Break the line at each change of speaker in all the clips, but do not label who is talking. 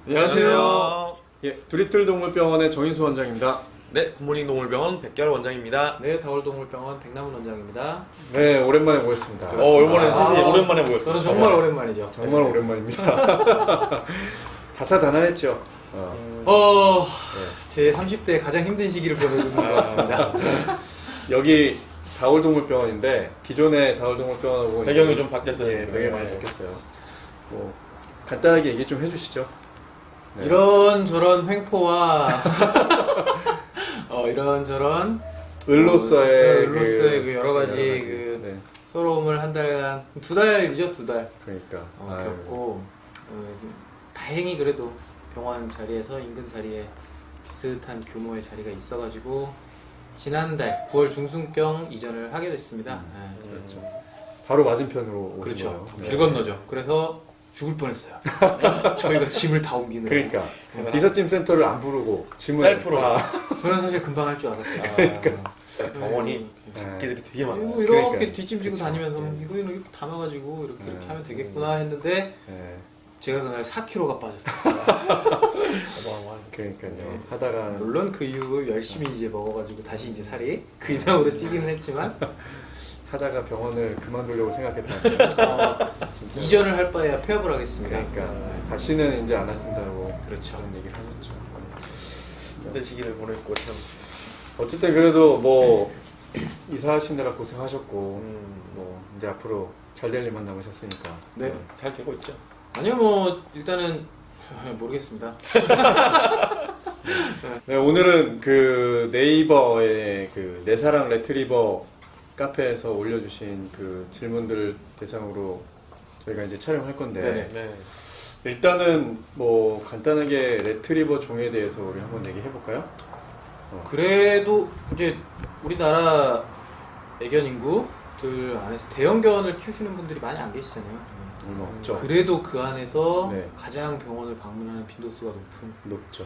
안녕하세요. 예, 두리틀 동물병원의 정인수 원장입니다.
네, 굿모닝 동물병원 백결 원장입니다.
네, 다울동물병원 백남은 원장입니다.
네, 오랜만에 모였습니다.
이번엔 사실 오랜만에 모였어요.
저는 정말 오랜만이죠.
정말 오랜만입니다. 다사다난했죠.
제 30대 가장 힘든 시기를 보내고 있는 것 같습니다.
여기 다울동물병원인데 기존의 다울동물병원하고
배경이 좀 바뀌었어요.
예, 배경이 많이 바뀌었어요. 뭐 간단하게 얘기 좀 해주시죠. 네.
이런저런 횡포와 이런저런
을로서의
그 여러 가지
네.
서러움을 한 달간, 2달이죠, 2달
그러니까
겪고 다행히 그래도 병원 자리에서 인근 자리에 비슷한 규모의 자리가 있어가지고 지난달 9월 중순경 이전을 하게 됐습니다.
그렇죠. 바로 맞은편으로 오신
그렇죠.
거예요.
길 건너죠. 그래서 죽을 뻔했어요. 저희가 짐을 다 옮기는.
그러니까 비서짐 센터를 안 부르고 짐을
셀프로.
저는 사실 금방 할 줄 알았어요.
그러니까.
병원이
네.
잡기들이 되게 많아요.
이거 이렇게
그러니까.
뒷짐 지고
그쵸.
다니면서
네.
이거 이렇게 담아가지고 이렇게
네.
하면 되겠구나 했는데
네.
제가 그날 4kg가 빠졌어요.
그러니까요. 하다가
물론 그 이후 열심히 이제 먹어가지고 다시 이제 살이 그 이상으로 찌기는 했지만
하다가 병원을 그만두려고 생각했다는
이전을 할 바에야 폐업을 하겠습니다.
그러니까 다시는 이제 안 하신다고
그렇죠.
그런 얘기를 하셨죠.
힘든 시기를 보냈고 참.
어쨌든 그래도 뭐 이사하시느라 고생하셨고 뭐 이제 앞으로 잘 될 일만 남으셨으니까
네.
잘 되고 있죠.
아니요, 뭐 일단은 모르겠습니다.
네, 오늘은 그 네이버의 그 내 사랑 레트리버 카페에서 올려주신 그 질문들 대상으로 저희가 이제 촬영할 건데
네네.
네.
일단은 뭐 간단하게 레트리버 종에 대해서 우리 한번 얘기해 볼까요?
그래도 이제 우리나라 애견 인구들 안에서 대형견을 키우시는 분들이 많이 안 계시잖아요.
얼마 없죠.
그래도 그 안에서
네.
가장 병원을 방문하는 빈도수가 높은.
높죠.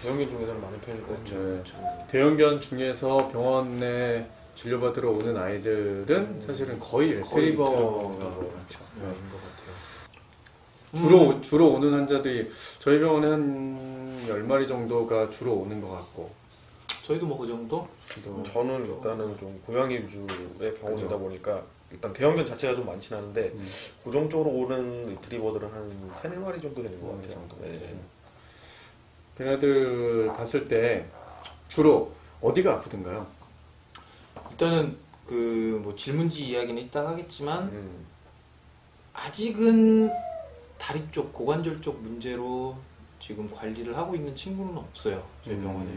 대형견 중에서는 많은 편일 것 같죠.
네. 대형견 중에서 병원에 진료받으러 오는 아이들은 사실은 거의 레트리버가 많죠. 네.
것 같아요.
주로 오는 환자들이 저희 병원에 한 10마리 정도가 주로 오는 것 같고
저희도 뭐 그 정도?
또
저는 일단은 좀 고양이 위주의 병원이다
그죠.
보니까 일단 대형견 자체가 좀 많진 않은데
음.
고정적으로 오는 리트리버들은 한 3, 4마리 정도 되는 것
그
같아요.
정도.
네.
걔네들 봤을 때 주로 어디가 아프던가요?
일단은 그 뭐 질문지 이야기는 이따 하겠지만
음.
아직은 다리 쪽, 고관절 쪽 문제로 지금 관리를 하고 있는 친구는 없어요. 저희 병원에.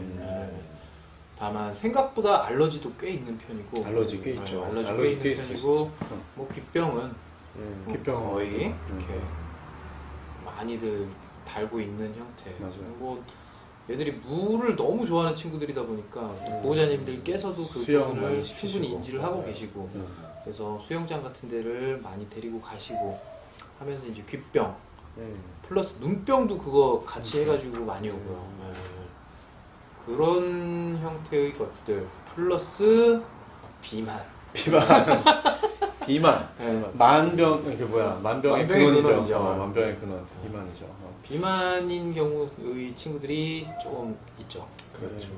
다만 생각보다 알러지도 꽤 있는 편이고.
알러지 꽤 있죠.
알러지 꽤
알러지
있는
꽤 있을
편이고.
수 있죠.
뭐 귓병은 뭐
귓병은
거의
음.
이렇게 많이들 달고 있는 형태.
맞아요.
뭐 얘들이 물을 너무 좋아하는 친구들이다 보니까 보호자님들께서도 그
수영
부분을
많이
충분히
시키시고.
인지를 하고 계시고
음.
그래서 수영장 같은 데를 많이 데리고 가시고 하면서 이제 귓병 플러스 눈병도 그거 같이 해가지고 많이 오고요. 그런 형태의 것들 플러스 비만.
비만.
네.
만병 그 뭐야 만병의
만병의
근원이죠.
근원이죠.
만병의 근원 비만이죠.
비만인 경우의 친구들이 좀 있죠.
그렇죠.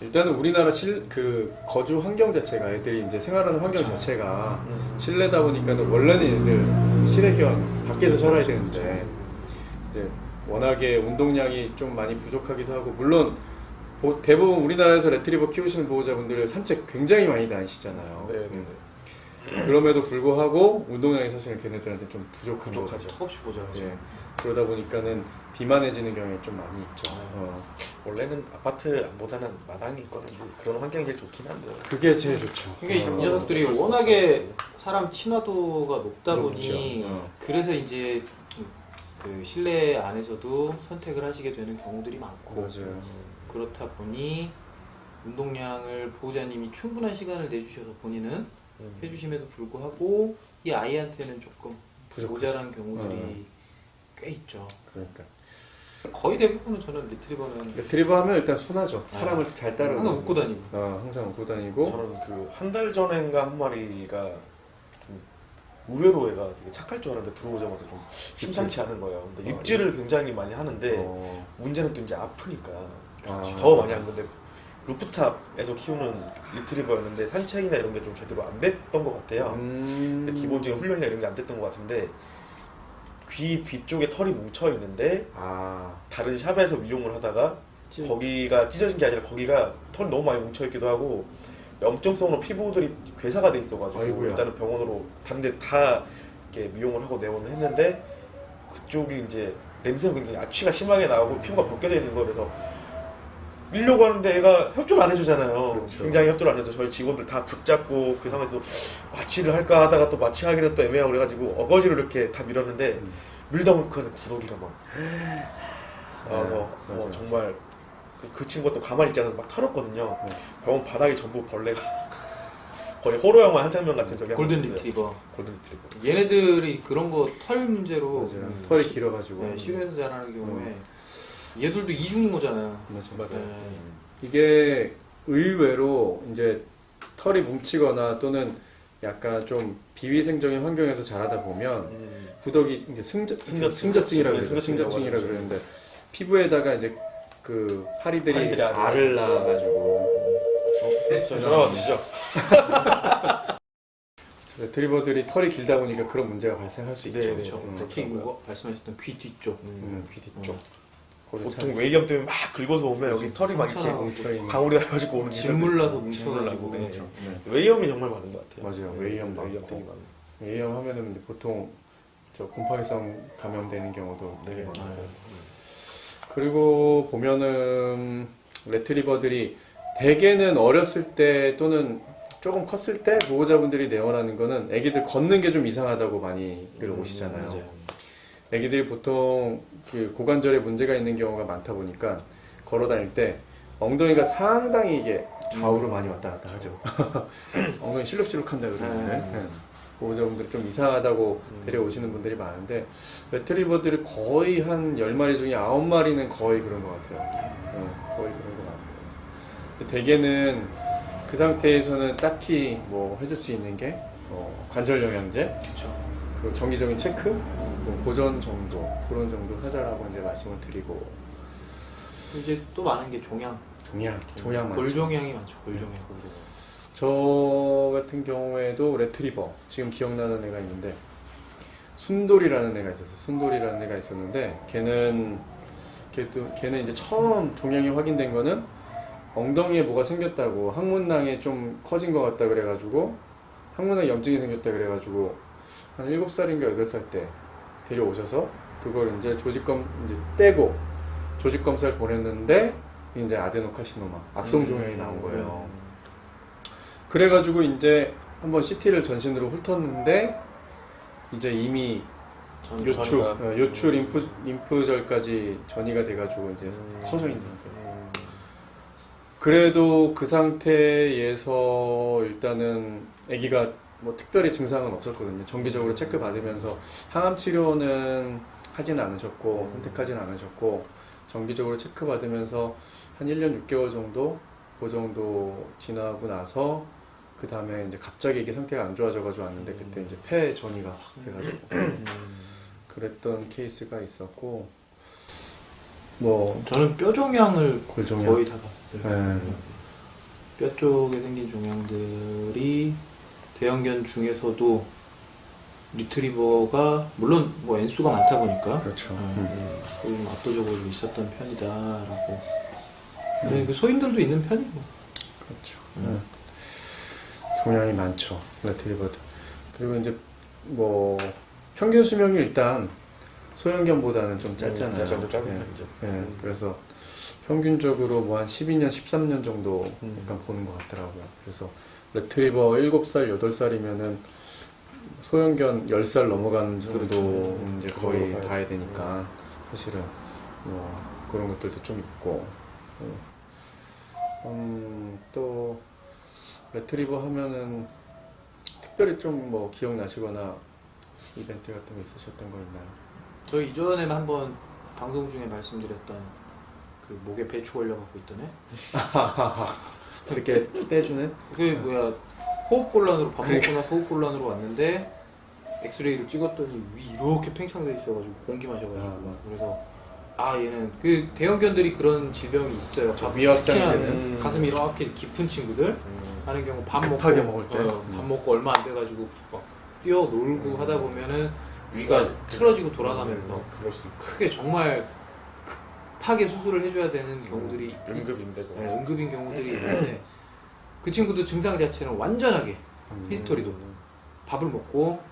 일단은 우리나라 그 거주 환경 자체가 애들이 이제 생활하는 환경 자체가 실내다 보니까는 원래는 애들 실외견 밖에서 살아야 되는데 이제 워낙에 운동량이 좀 많이 부족하기도 하고 물론 대부분 우리나라에서 레트리버 키우시는 보호자분들 산책 굉장히 많이 다니시잖아요.
네.
그럼에도 불구하고 운동량이 사실은 걔네들한테 좀 부족하죠.
턱없이 보자죠.
예. 그러다 보니까는 비만해지는 경향이 좀 많이 있죠.
원래는 아파트보다는 마당이 있거나 그런 환경이 제일 좋긴 한데
그게 제일 좋죠.
이게 이 녀석들이 워낙에 사람 친화도가 높다
높죠.
보니 그래서 이제 그 실내 안에서도 선택을 하시게 되는 경우들이 많고
맞아요.
그렇다 보니 운동량을 보호자님이 충분한 시간을 내주셔서 본인은 해주심에도 불구하고 이 아이한테는 조금
부족하죠.
모자란 경우들이 꽤 있죠.
그러니까
거의 대부분은 저는 리트리버는
레트리버 하면 일단 순하죠. 사람을 잘 따르고
항상 웃고 다니고.
항상 웃고 다니고
저는 그 한 달 전인가 한 마리가 좀 의외로 얘가 되게 착할 줄 알았는데 들어오자마자 좀 심상치 않은 거예요. 근데 입질을 굉장히 많이 하는데 문제는 또 이제 아프니까 더 많이 한 건데 루프탑에서 키우는 리트리버였는데 산책이나 이런 게 좀 제대로 안 됐던 것 같아요. 기본적인 훈련이나 이런 게 안 됐던 것 같은데 귀 뒤쪽에 털이 뭉쳐 있는데 다른 샵에서 미용을 하다가 거기가 찢어진 게 아니라 거기가 털이 너무 많이 뭉쳐 있기도 하고 염증성으로 피부들이 괴사가 돼 있어가지고
아이고야.
일단은 병원으로 다른데 다 이렇게 미용을 하고 내원을 했는데 그쪽이 이제 냄새가 굉장히 악취가 심하게 나오고 피부가 벗겨져 있는 거 그래서 밀려고 하는데 애가 협조를 안 해주잖아요.
그렇죠.
굉장히 협조를 안 해서 저희 직원들 다 붙잡고 그 상황에서 마취를 할까 하다가 또 마취하기는 또 애매하고 그래가지고 어거지로 이렇게 다 밀었는데 밀다 보니까 그 안에 구더기가 막 나와서
맞아요.
정말 그 친구가 또 가만히 있지 않아서 막 털었거든요. 병원 바닥이 전부 벌레가 거의 호러 영화 한 장면 같은 저기
골든
한번 있어요.
리트리버.
골든 리트리버.
얘네들이 그런 거 털 문제로
맞아요. 털이 길어가지고
네, 실외에서 자라는 경우에 얘들도 이중 모잖아요.
맞아요.
네.
이게 의외로 이제 털이 뭉치거나 또는 약간 좀 비위생적인 환경에서 자라다 보면 구더기 이게 승젖증이라 그래요. 승젖증이라 그러는데 피부에다가 이제 그 파리들이 알을 낳아가지고
전화 왔죠.
레트리버들이 털이 길다 보니까 그런 문제가 발생할 수 있죠.
네,
그렇죠. 특히 뭐 말씀하셨던 귀 뒤쪽.
귀 뒤쪽.
보통 웨이염 때문에 막 긁어서 오면 여기 털이 막 이렇게
뭉쳐나가고
방울이 나가지고 오는
짓물나서
짓물나고
뭉쳐가지고.
네.
그렇죠.
웨이염이 정말 많은 것 같아요.
맞아요. 웨이염
웨이염
많고.
되게 많아요.
A형 하면은 이제 보통 저 곰팡이성 감염되는 경우도 되게 많고. 그리고 보면은 레트리버들이 대개는 어렸을 때 또는 조금 컸을 때 보호자분들이 내원하는 거는 애기들 걷는 게 좀 이상하다고 많이들 오시잖아요.
맞아요.
애기들이 보통 그 고관절에 문제가 있는 경우가 많다 보니까 걸어 다닐 때 엉덩이가 상당히 이게 좌우로 많이 왔다 갔다 하죠. 엉덩이 실룩실룩한다 그러는데 네. 보호자분들이 좀 이상하다고 데려오시는 분들이 많은데 레트리버들이 거의 한 10마리 중에 9마리는 거의 그런 것 같아요. 거의 그런 것 같아요. 대개는 그 상태에서는 딱히 뭐 해줄 수 있는 게 관절 영양제, 그리고 정기적인 체크, 뭐 고전 정도 그런 정도 하자라고 이제 말씀을 드리고
이제 또 많은 게 종양.
종양 많죠.
골종양이 많죠. 골종양.
저 같은 경우에도 레트리버 지금 기억나는 애가 있는데 순돌이라는 애가 있었어요. 순돌이라는 애가 있었는데 걔는 이제 처음 종양이 확인된 거는 엉덩이에 뭐가 생겼다고 항문낭에 좀 커진 것 같다 그래가지고 항문낭 염증이 생겼다 그래가지고 한 7살인가 8살 때 데려오셔서 그걸 이제 조직검 이제 떼고 조직검사를 보냈는데 이제 아데노카시노마 악성 종양이 나온 거예요. 그래가지고 이제 한번 CT를 전신으로 훑었는데 이제 이미 요추 림프절까지 전이가 돼가지고 이제 커져 있는 상태. 그래도 그 상태에서 일단은 아기가 뭐 특별히 증상은 없었거든요. 정기적으로 체크 받으면서 항암 치료는 하진 않으셨고 선택하진 않으셨고 정기적으로 체크 받으면서 한 1년 6개월 정도 그 정도 지나고 나서 그 다음에 이제 갑자기 이게 상태가 안 좋아져가지고 왔는데 그때 이제 폐 전이가 확 돼가지고 그랬던 케이스가 있었고 뭐
저는 뼈 종양을
골종양
거의 다 봤어요. 뼈 쪽에 생긴 종양들이 대형견 중에서도 리트리버가 물론 뭐 N수가 많다 보니까
그렇죠.
좀 압도적으로 있었던 편이다라고. 근데 그 소인들도 있는 편이고.
그렇죠. 종양이 많죠. 레트리버들. 그리고 이제 뭐 평균 수명이 일단 소형견보다는 좀 짧잖아요.
약간 좀 짧은 편이죠.
네, 그래서 평균적으로 뭐 한 12년, 13년 정도 약간 보는 것 같더라고요. 그래서 레트리버 7살, 8살이면은 소형견 10살 넘어가는 정도 이제 거의 봐야 되니까 사실은 뭐 그런 것들도 좀 있고 또 레트리버 하면은 특별히 좀 뭐 기억나시거나 이벤트 같은 거 있으셨던 거 있나요?
저 이전에 한번 방송 중에 말씀드렸던 그 목에 배추 걸려갖고 있던 애.
이렇게 떼주는?
그게 뭐야 호흡곤란으로 밥 먹고 나서 호흡곤란으로 왔는데 엑스레이를 찍었더니 위 이렇게 팽창돼 있어가지고 공기 마셔가지고
아.
그래서 얘는 그 대형견들이 그런 질병이 있어요.
위확장이
특히나
되는.
가슴이 이렇게 깊은 친구들 하는 경우 밥 먹고
급하게 먹을 때.
밥 먹고 얼마 안 돼가지고 막 뛰어 놀고 하다 보면은 위가 틀어지고 돌아가면서
그럴 수 있고
크게 정말 급하게 수술을 해줘야 되는 경우들이
응급인데 그거.
네, 응급인 경우들이 있는데 그 친구도 증상 자체는 완전하게 히스토리도 밥을 먹고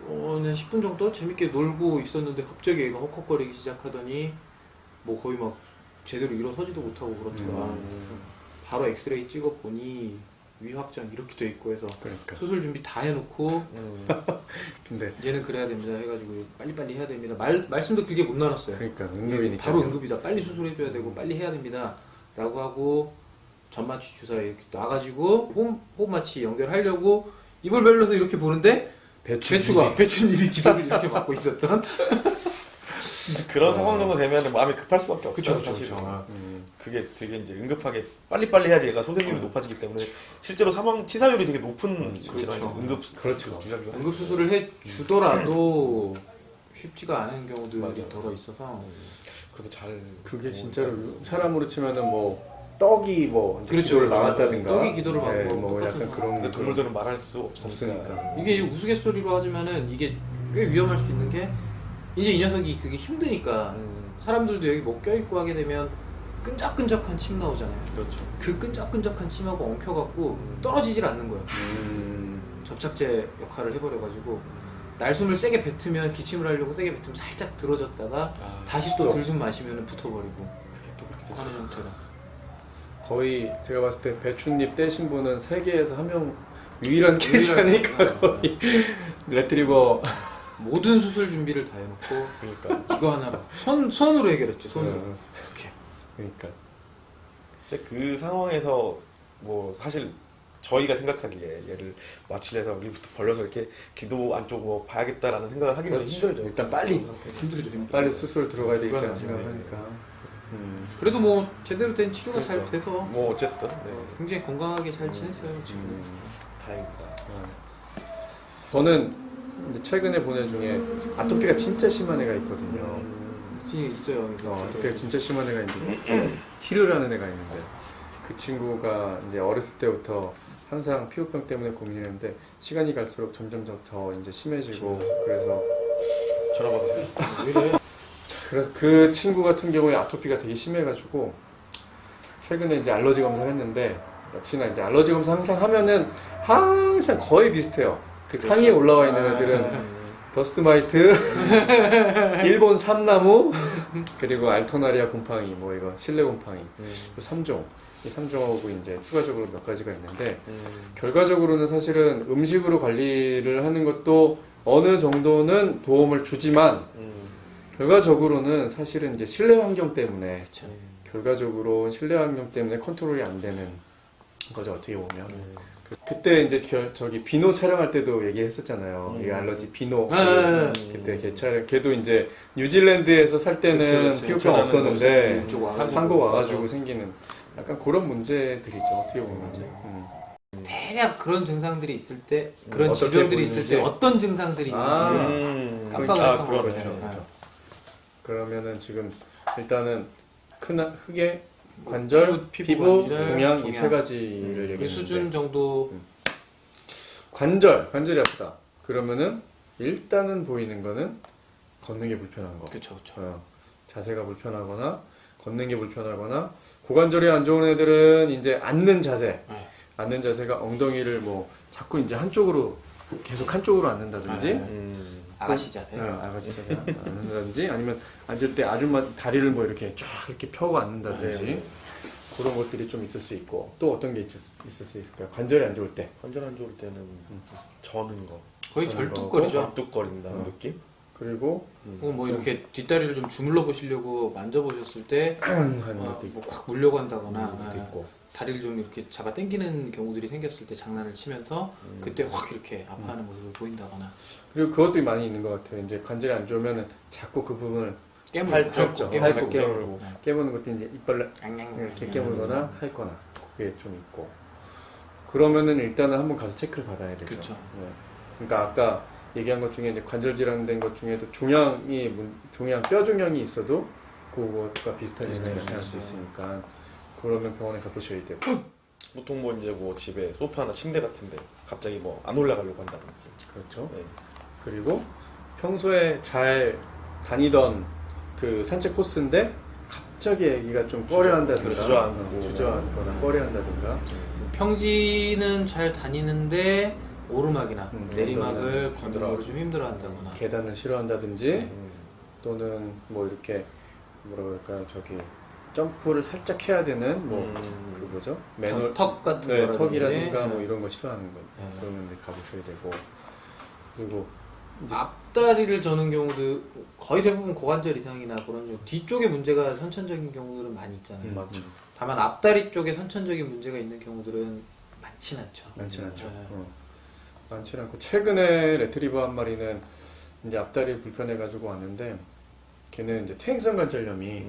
한 10분 정도 재밌게 놀고 있었는데 갑자기 애가 헉헉거리기 시작하더니 뭐 거의 막 제대로 일어서지도 못하고 그렇더라. 바로 엑스레이 찍어보니 위확장 이렇게 돼 있고 해서
그러니까.
수술 준비 다 해놓고
근데
얘는 그래야 됩니다 해가지고 빨리빨리 해야 됩니다. 말씀도 길게 못 나눴어요.
그러니까 응급이니까.
바로 응급이다. 빨리 수술해줘야 되고 빨리 해야 됩니다. 라고 하고 전마취 주사 이렇게 놔가지고 호흡 마취 연결하려고 입을 벌려서 이렇게 보는데 배추님이 기도를 이렇게 막고 있었던
그런 상황 정도 되면 마음이 급할 수밖에 없어요.
그쵸, 그쵸,
사실은.
그쵸.
그게 되게 이제 응급하게 빨리빨리 해야지 얘가 소생률이 높아지기 때문에 실제로 사망 치사율이 되게 높은 질환이죠. 응급
그렇죠.
주사기가.
응급 수술을 해 주더라도 쉽지가 않은 경우들이
맞아요.
더러 있어서
그래도 잘
그게 진짜로 사람으로 치면은 뭐 떡이 뭐
그렇죠,
기도를
그렇죠.
나왔다든가
떡이 기도를 막고
네, 뭐
똑같은
약간
거.
그런
근데 동물들은 말할 수 없으니까.
없으니까.
이게 이제 우스갯소리로 하지만은 이게 꽤 위험할 수 있는 게 이제 이 녀석이 그게 힘드니까 사람들도 여기 뭐 껴있고 하게 되면 끈적끈적한 침 나오잖아요.
그렇죠.
그 끈적끈적한 침하고 엉켜갖고 떨어지질 않는 거예요. 접착제 역할을 해버려가지고 날숨을 세게 뱉으면 기침을 하려고 세게 뱉으면 살짝 들어졌다가 다시 또 들숨 마시면 붙어버리고
그게 또 그렇게 되죠.
하는 형태라.
거의 제가 봤을 때 배춧잎 떼신 분은 세계에서 한 명 유일한 케이스 아닐까 거의. 레트리버
모든 수술 준비를 다 해놓고
그러니까.
이거 하나로 손으로 해결했죠. 손으로. 이렇게.
그러니까
근데 그 상황에서 뭐 사실 저희가 생각하기에 얘를 마취해서 여기부터 벌려서 이렇게 기도 안쪽 뭐 봐야겠다라는 생각을 하기는 좀
그렇죠.
힘들죠.
일단 빨리
힘들죠.
빨리 수술 들어가야 되겠다는
그러네.
생각을 하니까.
그래도 뭐 제대로 된 치료가 잘
그러니까.
돼서
뭐 어쨌든 네.
굉장히 건강하게 잘 지냈어요 지금.
다행입니다.
저는 이제 최근에 본 애 중에 아토피가 진짜 심한 애가 있거든요.
진이 있어요.
아토피가 진짜 심한 애가 있는데 키르라는 애가 있는데 그 친구가 이제 어렸을 때부터 항상 피부병 때문에 고민했는데 시간이 갈수록 점점 더 이제 심해지고 그래서
전화 받으세요.
왜 이래?
그래서 그 친구 같은 경우에 아토피가 되게 심해가지고 최근에 이제 알러지 검사를 했는데 역시나 이제 알러지 검사 항상 하면은 항상 거의 비슷해요. 그 상위에 올라와 있는 애들은 더스트마이트, 일본 삼나무, 그리고 알토나리아 곰팡이, 뭐 이거 실내 곰팡이, 그 3종. 이 3종하고 이제 추가적으로 몇 가지가 있는데 결과적으로는 사실은 음식으로 관리를 하는 것도 어느 정도는 도움을 주지만 결과적으로는 사실은 이제 실내 환경 때문에 결과적으로 실내 환경 때문에 컨트롤이 안 되는 거죠 어떻게 보면. 그때 이제 저기 비노 촬영할 때도 얘기했었잖아요. 이 알러지 비노. 그때 걔 촬영 걔도 이제 뉴질랜드에서 살 때는
그쵸.
피부병 없었는데
이쪽 와가지고
한국 와가지고 생기는 약간 그런 문제들이죠 어떻게 보면.
대략 그런 증상들이 있을 때 그런
어떻게
질병들이 있을 때
보이는지.
어떤 증상들이 있는지 깜빡했던 거
그렇죠.
같아요.
그렇죠. 그러면은 지금 일단은 큰 흑의 관절, 피부,
관절,
종양 이 세
종양.
가지를
그
얘기했는데
수준 정도
관절이 아프다. 그러면은 일단은 보이는 거는 걷는 게 불편한 거.
그쵸.
자세가 불편하거나 걷는 게 불편하거나 고관절이 안 좋은 애들은 이제 앉는 자세.
네.
앉는 자세가 엉덩이를 뭐 자꾸 이제 한쪽으로 계속 한쪽으로 앉는다든지
아가씨 자세.
아가씨 자세 앉는다든지 아니면 앉을 때 아줌마 다리를 뭐 이렇게 쫙 이렇게 펴고 앉는다든지 그런 것들이 좀 있을 수 있고 또 어떤 게 있을 수 있을까요? 관절이 안 좋을 때
관절 안 좋을 때는 저는 거
거의 절뚝거리죠.
절뚝거린다는 느낌?
그리고
혹은 뭐 이렇게 뒷다리를 좀 주물러 보시려고 만져보셨을 때
하는 것도 있고
뭐콱 물려고 한다거나
것도 있고
다리를 좀 이렇게 잡아 당기는 경우들이 생겼을 때 장난을 치면서 그때 확 이렇게 아파하는 모습을 보인다거나
그리고 그것도 많이 있는 것 같아요. 이제 관절이 안 좋으면은 자꾸 그 부분을
핥죠.
핥고
깨물고
깨무는 것도 이제 이빨을 이렇게 깨물거나
네.
핥거나 그게 좀 있고 그러면은 일단은 한번 가서 체크를 받아야 되죠.
그쵸.
네. 그러니까 아까 얘기한 것 중에 이제 관절 질환된 것 중에도 종양 뼈 종양이 있어도 그것과 비슷한 영향이 나타날 수 있으니까 그러면 병원에 가보셔야 되고.
보통 뭐 이제 뭐 집에 소파나 침대 같은데 갑자기 뭐 안 올라가려고 한다든지.
그렇죠.
네.
그리고 평소에 잘 다니던 그 산책 코스인데 갑자기 애기가 좀 꺼려한다든가 주저앉거나 꺼려한다든가
평지는 잘 다니는데 오르막이나 내리막을
힘들어하죠.
걷는 걸 좀 힘들어한다거나
계단을 싫어한다든지 또는 뭐 이렇게 뭐라 그럴까요 저기 점프를 살짝 해야 되는 뭐 그 뭐죠
턱 같은
네,
거라든지
턱이라든가 뭐 이런 거 싫어하는 거
네.
그러면 이제 가보셔야 되고 그리고
앞다리를 저는 경우도 거의 대부분 고관절 이상이나 그런 좀 뒤쪽에 문제가 선천적인 경우들은 많이 있잖아요.
맞죠.
다만 앞다리 쪽에 선천적인 문제가 있는 경우들은 많진 않죠.
많진 않죠.
네.
많진 않고 최근에 레트리버 한 마리는 이제 앞다리 불편해가지고 왔는데 걔는 이제 퇴행성 관절염이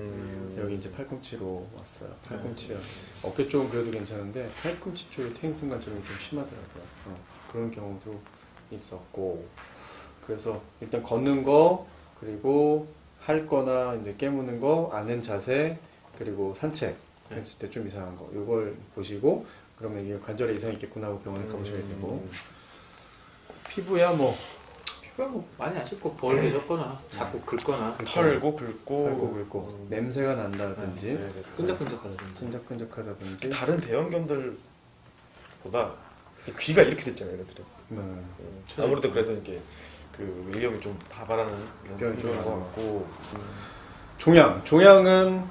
여기 이제 팔꿈치로 왔어요. 팔꿈치요. 어깨 쪽은 그래도 괜찮은데 팔꿈치 쪽에 퇴행성 관절염이 좀 심하더라고요. 그런 경우도 있었고 그래서 일단 걷는 거 그리고 할 거나 이제 깨무는 거 아는 자세 그리고 산책 했을 때 좀 이상한 거 이걸 보시고 그러면 이게 관절에 이상이 있겠구나 하고 병원에 가보셔야 되고 피부야 뭐
피부가 뭐 많이 안 씻고 벌 계셨거나 자꾸 긁거나
털고 긁고
팔고 긁고 냄새가 난다든지
네, 네.
끈적끈적하다든지
끈적끈적하다든지
다른 대형견들보다 귀가 이렇게 됐잖아요, 얘네들은. 아무래도 그래서 이렇게 그 위험이 좀 다발하는 그런
좀
것 같고.
종양은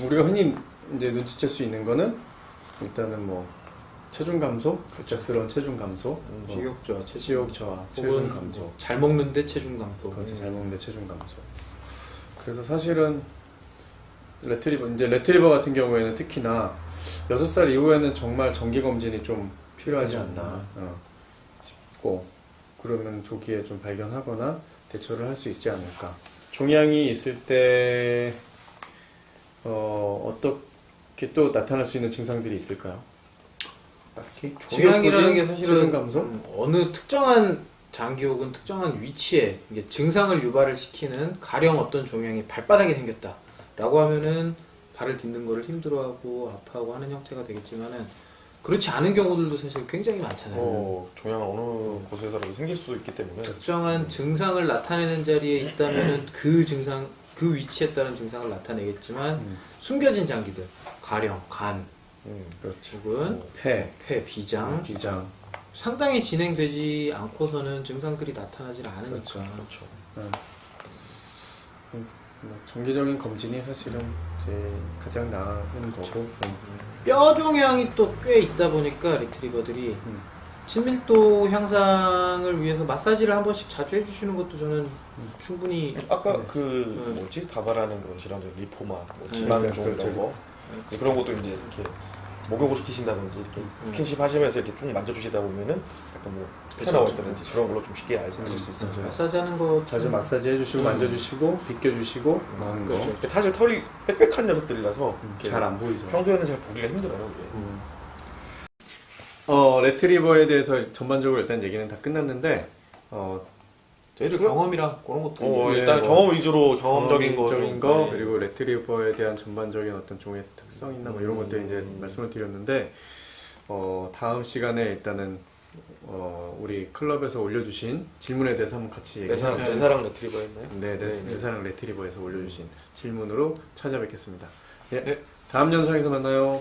우리가 흔히 이제 눈치챌 수 있는 거는 일단은 뭐 체중 감소, 갑작스러운 체중 감소,
식욕저하,
식욕저하, 체중 감소,
잘 먹는데 체중 감소.
그렇지 잘 먹는데 체중 감소. 그래서 사실은 레트리버 같은 경우에는 특히나 6살 이후에는 정말 정기 검진이 좀 필요하지 않나 싶고 그러면 조기에 좀 발견하거나 대처를 할 수 있지 않을까. 종양이 있을 때 어떻게 또 나타날 수 있는 증상들이 있을까요? 딱히
종양이라는 게
체중
사실은
감소?
어느 특정한 장기 혹은 특정한 위치에 이게 증상을 유발을 시키는 가령 어떤 종양이 발바닥에 생겼다라고 하면은 발을 딛는 거를 힘들어하고 아파하고 하는 형태가 되겠지만은 그렇지 않은 경우들도 사실 굉장히 많잖아요.
종양 어느 곳에서라도 생길 수도 있기 때문에
특정한 증상을 나타내는 자리에 있다면은 그 증상, 그 위치에 따른 증상을 나타내겠지만 숨겨진 장기들, 가령 간,
그렇지.
혹은
폐,
비장,
비장.
상당히 진행되지 않고서는 증상들이 나타나질 않으니까.
그렇죠.
뭐 정기적인 검진이 사실은 이제 가장 나은 거고.
뼈 종양이 또 꽤 있다 보니까 리트리버들이 친밀도 향상을 위해서 마사지를 한 번씩 자주 해주시는 것도 저는 충분히
아까 그 뭐지 다발하는 그런 질환들 리포마, 뭐 지방종 이런 거 그런 것도 이제 이렇게 목욕을 시키신다든지 이렇게 스킨십 하시면서 이렇게 쭉 만져주시다 보면은 약간 뭐 튀어나왔다든지 그런 걸로 좀 쉽게 아실 수 있으니까.
마사지하는 거
자주 마사지 해주시고 만져주시고 빗겨주시고 하는 거.
그렇죠.
사실 털이 빽빽한 녀석들이라서
잘 안 보이죠.
평소에는 잘 보기가 힘들어요. 이게.
레트리버에 대해서 전반적으로 일단 얘기는 다 끝났는데
저희도 경험이랑 그런 것도
일단
뭐
경험 위주로 경험적인
경험적인
거,
거
네.
그리고 레트리버에 대한 전반적인 어떤 종의 특성이나 뭐 이런 것들 이제 말씀을 드렸는데 다음 시간에 일단은 우리 클럽에서 올려주신 질문에 대해서 한번 같이
내 사랑 레트리버였나요?
내 사랑 레트리버에서 올려주신 질문으로 찾아뵙겠습니다. 예,
네.
다음 영상에서 만나요.